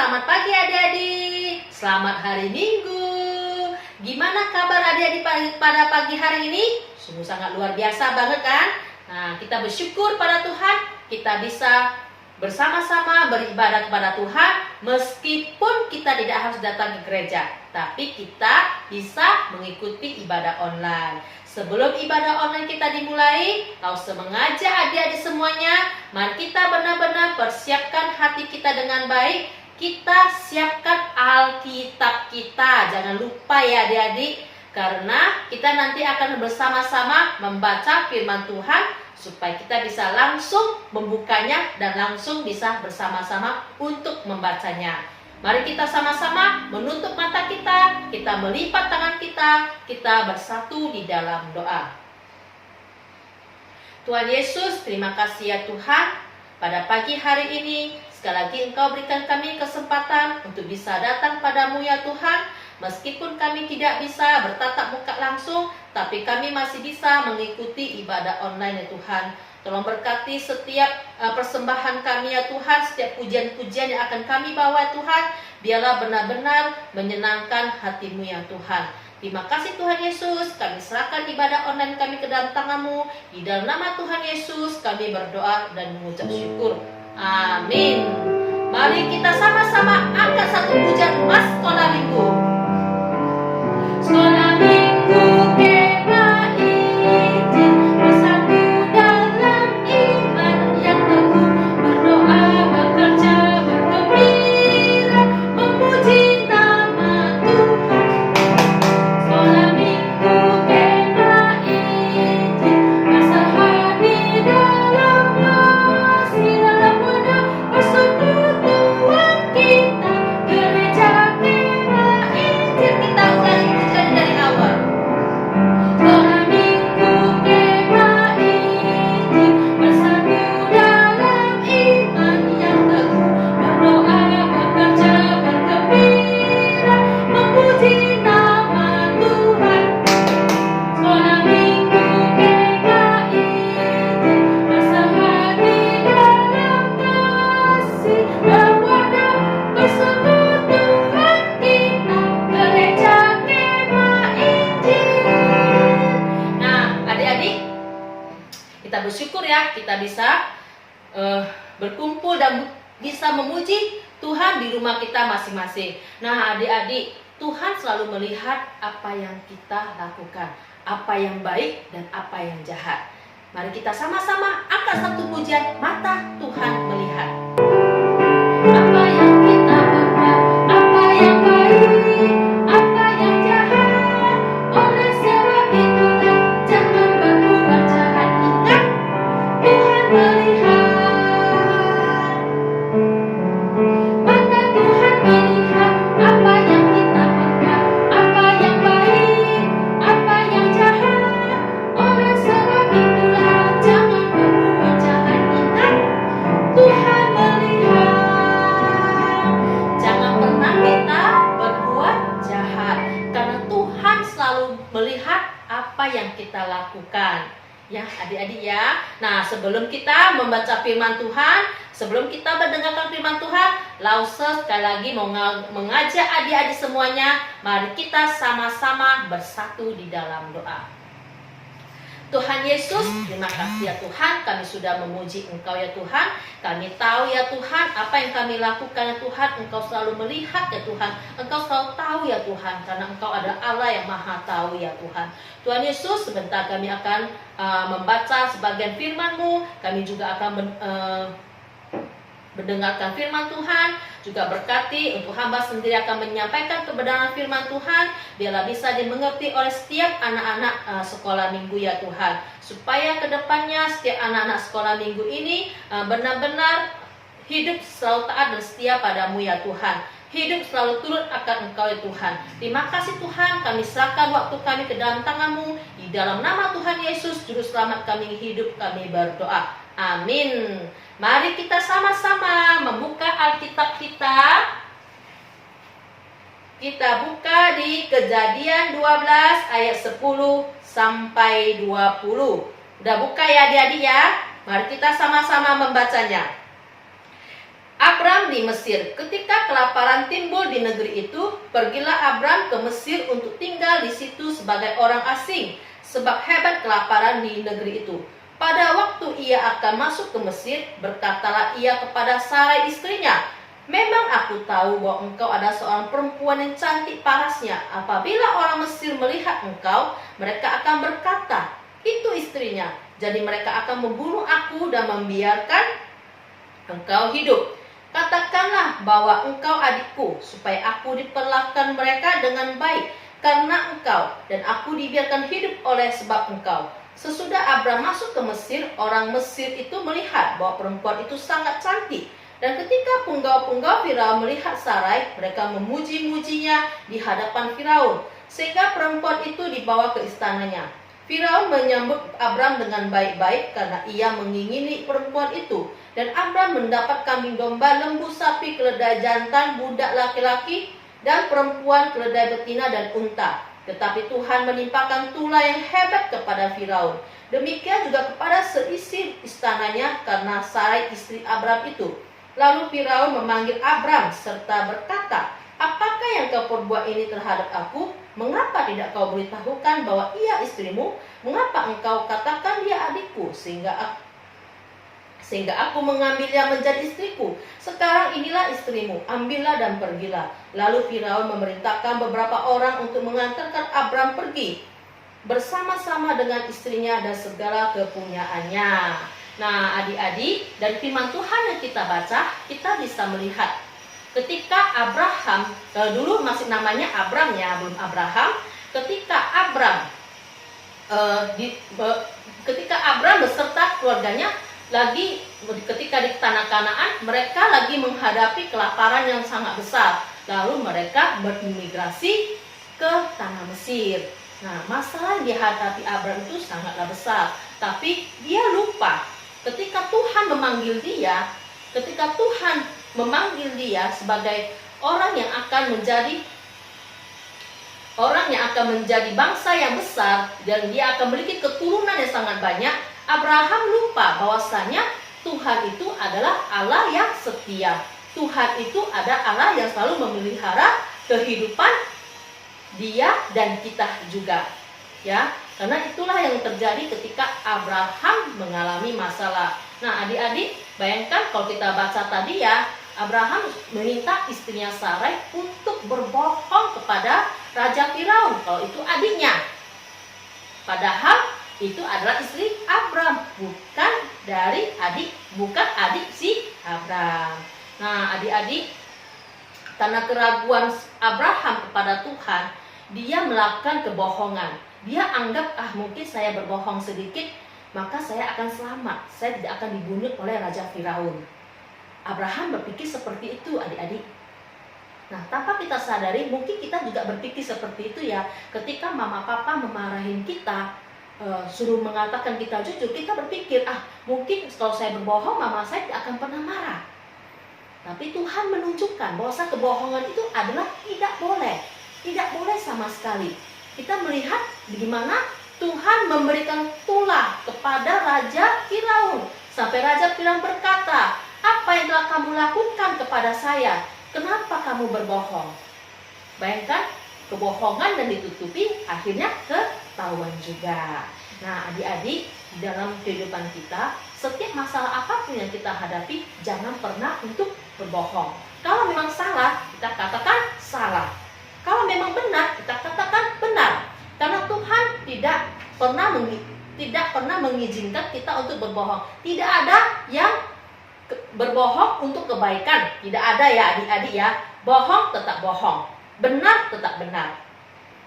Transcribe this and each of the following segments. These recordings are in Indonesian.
Selamat pagi adik-adik. Selamat hari Minggu. Gimana kabar adik-adik pada pagi hari ini? Sungguh sangat luar biasa banget kan? Nah, kita bersyukur pada Tuhan. Kita bisa bersama-sama beribadah kepada Tuhan. Meskipun kita tidak harus datang ke gereja, tapi kita bisa mengikuti ibadah online. Sebelum ibadah online kita dimulai, Lause mengajak adik-adik semuanya, mari kita benar-benar persiapkan hati kita dengan baik. Kita siapkan Alkitab kita. Jangan lupa ya adik-adik, karena kita nanti akan bersama-sama membaca firman Tuhan, supaya kita bisa langsung membukanya dan langsung bisa bersama-sama untuk membacanya. Mari kita sama-sama menutup mata kita, kita melipat tangan kita bersatu di dalam doa. Tuhan Yesus, terima kasih ya Tuhan, pada pagi hari ini, sekali lagi Engkau berikan kami kesempatan untuk bisa datang padamu ya Tuhan. Meskipun kami tidak bisa bertatap muka langsung, tapi kami masih bisa mengikuti ibadah online ya Tuhan. Tolong berkati setiap persembahan kami ya Tuhan, setiap pujian-pujian yang akan kami bawa Tuhan, biarlah benar-benar menyenangkan hati-Mu ya Tuhan. Terima kasih Tuhan Yesus, kami serahkan ibadah online kami ke dalam tangan-Mu. Di dalam nama Tuhan Yesus kami berdoa dan mengucap syukur. Amin. Mari kita sama-sama angkat satu pujian Mas Sekolah Minggu. Sekolah Minggu kena izin bersatu dalam iman yang teguh, berdoa, bekerja, bergembira, memuji nama Tuhan. Sekolah Minggu kena izin bersehari dalam kasih, dalam wadah persekutuan kita, gereja kena izin. Kita ulangi pujian dari awal. Sekolah Minggu kena izin bersatu dalam iman yang teguh, berdoa, bekerja, bergembira, memuji nama Tuhan. Sekolah Minggu kena izin bersehari dalam kasih, dalam wadah persekutuan kita, gereja kena izin. Nah, adik-adik, kita bersyukur ya, kita bisa berkumpul dan bisa memuji Tuhan di rumah kita masing-masing. Nah, adik-adik, Tuhan selalu melihat apa yang kita lakukan, apa yang baik dan apa yang jahat. Mari kita sama-sama angkat satu pujian, mata Tuhan melihat. Apa yang kita berbuat, apa yang baik, apa yang jahat, oleh sebab itulah jangan berbuat jahat. Ingat, Tuhan melihat. Mata Tuhan melihat apa yang kita berbuat, apa yang baik, apa yang jahat, oleh sebab itulah jangan berbuat jahat. Ingat, Tuhan melihat. Jangan pernah kita berbuat jahat, karena Tuhan selalu melihat apa yang kita lakukan. Ya adik-adik ya. Nah, sebelum kita membaca firman Tuhan, sebelum kita mendengarkan firman Tuhan, Lause sekali lagi mau mengajak adik-adik semuanya, mari kita sama-sama bersatu di dalam doa. Tuhan Yesus, terima kasih ya Tuhan, kami sudah memuji Engkau ya Tuhan. Kami tahu ya Tuhan, apa yang kami lakukan ya Tuhan, Engkau selalu melihat ya Tuhan. Engkau selalu tahu ya Tuhan, karena Engkau adalah Allah yang maha tahu ya Tuhan. Tuhan Yesus, sebentar kami akan membaca sebagian firman-Mu. Kami juga akan mendengarkan firman Tuhan, juga berkati untuk hamba sendiri akan menyampaikan kebenaran firman Tuhan, biarlah bisa dimengerti oleh setiap anak-anak sekolah minggu ya Tuhan, supaya kedepannya setiap anak-anak sekolah minggu ini benar-benar hidup selalu taat dan setia padamu ya Tuhan, hidup selalu turut akan Engkau ya Tuhan. Terima kasih Tuhan, kami serahkan waktu kami ke dalam tangan-Mu, di dalam nama Tuhan Yesus Juru Selamat kami hidup, kami berdoa, amin. Mari kita sama-sama membuka Alkitab kita. Kita buka di Kejadian 12 ayat 10 sampai 20. Udah buka ya adik-adik ya? Mari kita sama-sama membacanya. Abram di Mesir. Ketika kelaparan timbul di negeri itu, pergilah Abram ke Mesir untuk tinggal di situ sebagai orang asing, sebab hebat kelaparan di negeri itu. Pada waktu ia akan masuk ke Mesir, berkatalah ia kepada Sarai istrinya, "Memang aku tahu bahwa engkau ada seorang perempuan yang cantik parasnya. Apabila orang Mesir melihat engkau, mereka akan berkata, 'Itu istrinya.' Jadi mereka akan membunuh aku dan membiarkan engkau hidup. Katakanlah bahwa engkau adikku, supaya aku diperlakukan mereka dengan baik karena engkau, dan aku dibiarkan hidup oleh sebab engkau." Sesudah Abram masuk ke Mesir, orang Mesir itu melihat bahwa perempuan itu sangat cantik. Dan ketika punggawa-punggawa Firaun melihat Sarai, mereka memuji-mujinya di hadapan Firaun, sehingga perempuan itu dibawa ke istananya. Firaun menyambut Abram dengan baik-baik karena ia mengingini perempuan itu. Dan Abram mendapat kambing domba, lembu, sapi, keledai jantan, budak laki-laki, dan perempuan, keledai betina, dan unta. Tetapi Tuhan menimpakan tulah yang hebat kepada Firaun. Demikian juga kepada seisi istananya karena Sarai istri Abram itu. Lalu Firaun memanggil Abram serta berkata, "Apakah yang kau perbuat ini terhadap aku? Mengapa tidak kau beritahukan bahwa ia istrimu? Mengapa engkau katakan dia adikku sehingga aku mengambilnya menjadi istriku? Sekarang inilah istrimu, ambillah dan pergilah." Lalu Firaun memerintahkan beberapa orang untuk mengantarkan Abram pergi bersama-sama dengan istrinya dan segala kepunyaannya. Nah, adik-adik, dari firman Tuhan yang kita baca, kita bisa melihat ketika Abraham, dulu masih namanya Abram ya, belum Abraham. Ketika Abram beserta keluarganya lagi ketika di tanah Kanaan, mereka lagi menghadapi kelaparan yang sangat besar. Lalu mereka berimigrasi ke tanah Mesir. Nah, masalah yang dihadapi Abram itu sangatlah besar. Tapi dia lupa ketika Tuhan memanggil dia, sebagai orang yang akan menjadi bangsa yang besar, dan dia akan memiliki keturunan yang sangat banyak. Abraham lupa bahwasanya Tuhan itu adalah Allah yang setia. Tuhan itu ada Allah yang selalu memelihara kehidupan dia dan kita juga. Ya, karena itulah yang terjadi ketika Abraham mengalami masalah. Nah, adik-adik, bayangkan kalau kita baca tadi ya, Abraham meminta istrinya Sarai untuk berbohong kepada Raja Firaun kalau itu adiknya. Padahal itu adalah istri Abram, bukan adik si Abram. Nah, adik-adik, karena keraguan Abraham kepada Tuhan, dia melakukan kebohongan. Dia anggap, mungkin saya berbohong sedikit, maka saya akan selamat. Saya tidak akan dibunuh oleh Raja Firaun. Abraham berpikir seperti itu, adik-adik. Nah, tanpa kita sadari, mungkin kita juga berpikir seperti itu ya. Ketika mama papa memarahin kita, suruh mengatakan kita jujur, kita berpikir, mungkin kalau saya berbohong, mama saya tidak akan pernah marah. Tapi Tuhan menunjukkan bahwa kebohongan itu adalah tidak boleh sama sekali. Kita melihat bagaimana Tuhan memberikan tulah kepada Raja Firaun. Sampai Raja Firaun berkata, "Apa yang telah kamu lakukan kepada saya? Kenapa kamu berbohong?" Bayangkan, kebohongan dan ditutupi akhirnya ketahuan juga. Nah, adik-adik, dalam kehidupan kita, setiap masalah apapun yang kita hadapi, jangan pernah untuk berbohong. Kalau memang salah, kita katakan salah. Kalau memang benar, kita katakan benar. Karena Tuhan tidak pernah mengizinkan kita untuk berbohong. Tidak ada yang berbohong untuk kebaikan. Tidak ada ya adik-adik ya. Bohong tetap bohong, benar tetap benar.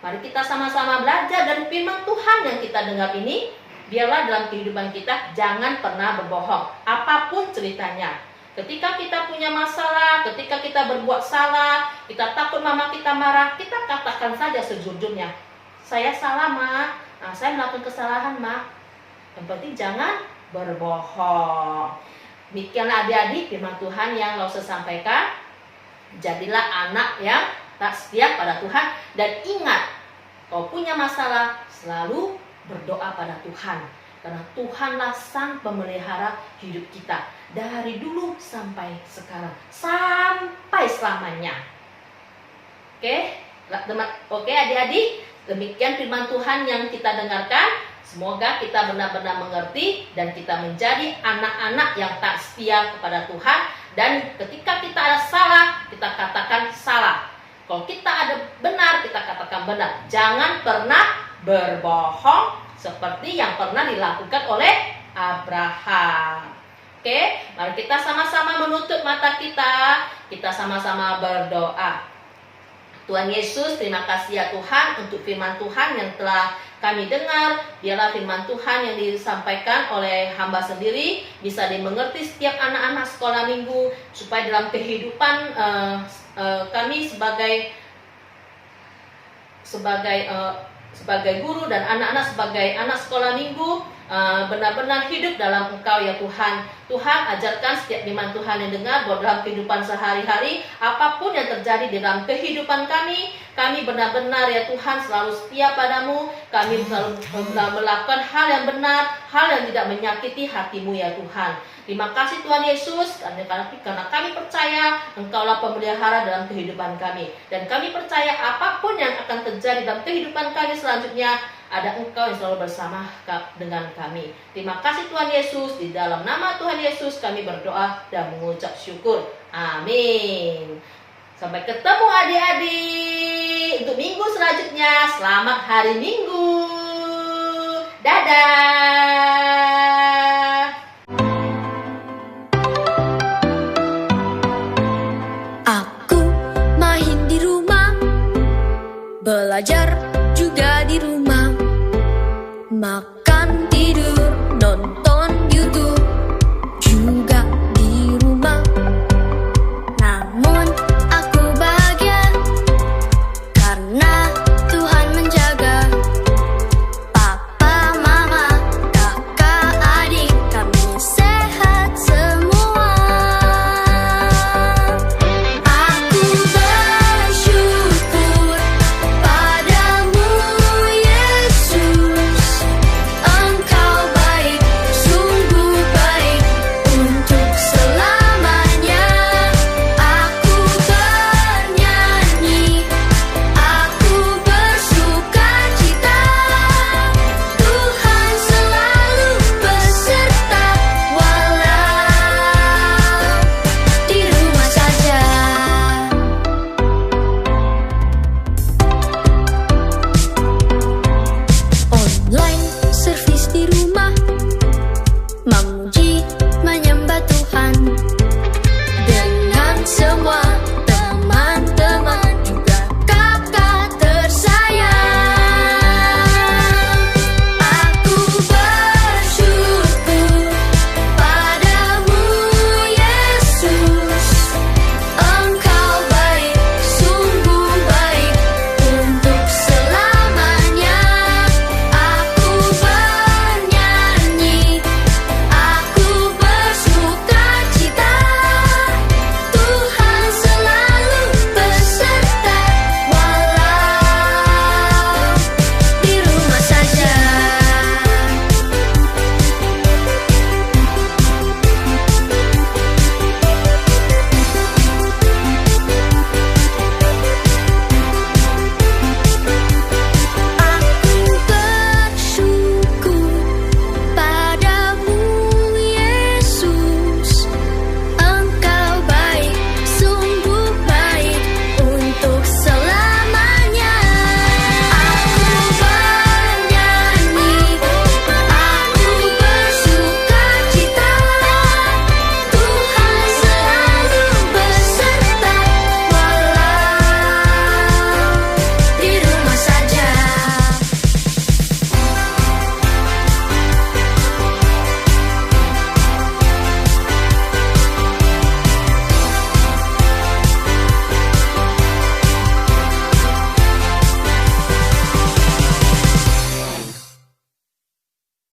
Mari kita sama-sama belajar dari firman Tuhan yang kita dengar ini. Biarlah dalam kehidupan kita jangan pernah berbohong, apapun ceritanya. Ketika kita punya masalah, ketika kita berbuat salah, kita takut mama kita marah, kita katakan saja sejujurnya, "Saya salah, Ma. Saya melakukan kesalahan, Ma." Yang penting jangan berbohong. Demikianlah adik-adik firman Tuhan yang Lause sampaikan. Jadilah anak yang tak setia pada Tuhan, dan ingat, kalau punya masalah selalu berdoa pada Tuhan, karena Tuhanlah sang pemelihara hidup kita. dari dulu sampai sekarang, sampai selamanya. Oke adik-adik, demikian firman Tuhan yang kita dengarkan. Semoga kita benar-benar mengerti dan kita menjadi anak-anak yang tak setia kepada Tuhan. Dan ketika kita ada salah, kita katakan salah. Kalau kita ada benar, kita katakan benar. Jangan pernah berbohong seperti yang pernah dilakukan oleh Abraham. Oke, mari kita sama-sama menutup mata kita. Kita sama-sama berdoa. Tuhan Yesus, terima kasih ya Tuhan untuk firman Tuhan yang telah kami dengar. Biarlah firman Tuhan yang disampaikan oleh hamba sendiri bisa dimengerti setiap anak-anak sekolah minggu, supaya dalam kehidupan kami sebagai guru dan anak-anak sebagai anak sekolah minggu benar-benar hidup dalam Engkau ya Tuhan. Tuhan, ajarkan setiap firman Tuhan yang dengar bahwa dalam kehidupan sehari-hari, apapun yang terjadi di dalam kehidupan kami benar-benar ya Tuhan selalu setia padamu. Kami selalu melakukan hal yang benar, hal yang tidak menyakiti hatimu ya Tuhan. Terima kasih Tuhan Yesus, karena kami percaya Engkaulah pemelihara dalam kehidupan kami. Dan kami percaya apapun yang akan terjadi dalam kehidupan kami selanjutnya, ada Engkau yang selalu bersama dengan kami. Terima kasih Tuhan Yesus, di dalam nama Tuhan Yesus kami berdoa dan mengucap syukur. Amin. Sampai ketemu adik-adik untuk minggu selanjutnya. Selamat hari Minggu. Dadah. Aku main di rumah, belajar juga di rumah.